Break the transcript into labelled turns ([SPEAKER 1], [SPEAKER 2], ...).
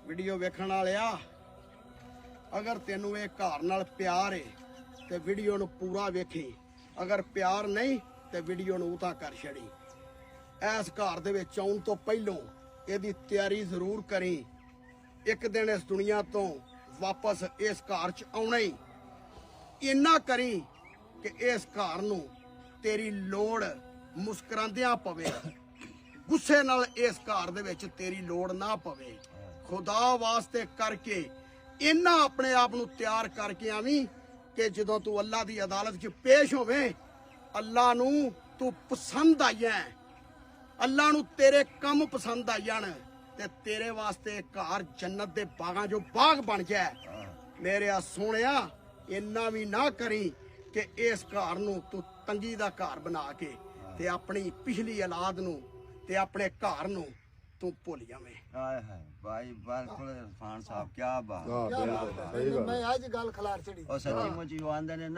[SPEAKER 1] Video वेखण Walia अगर तेनू ये घर नाल प्यार है तो वीडियो नू पूरा वेखी, अगर प्यार नहीं तो वीडियो नू उता कर छड़ी। इस घर दे विच आउण तो पहलों इहदी तैयारी जरूर करी। एक दिन इस दुनिया तो वापस इस घर च आउणा ही इन्ना करी कि इस घर नू तेरी लोड़ मुस्कुरांदियां पवे, गुस्से नाल इस घर दे विच तेरी लोड़ ना पवे। खुदा वास्ते करके इन्ना अपने आप नू तैयार करके आवी कि जदों तू अल्लाह दी अदालत च पेश होवे अल्लाह नू तू पसंद आई है, अल्लाह नू तेरे कम पसंद आई जान ते तेरे वास्ते घर जन्नत दे बागां जो बाग बन जाए। मेरे सोहणिया इन्ना भी ना करी कि इस घर नू तू तंगी दा घर बना के ते अपनी पिछली औलाद नू ते अपने घर नू तू भुल जावें।
[SPEAKER 2] हाय हाय भाई बिल्कुल इरफान साहब क्या बात।
[SPEAKER 3] मैं आज गल खलार चढ़ी
[SPEAKER 2] और सच्ची मुची आंदे ने ना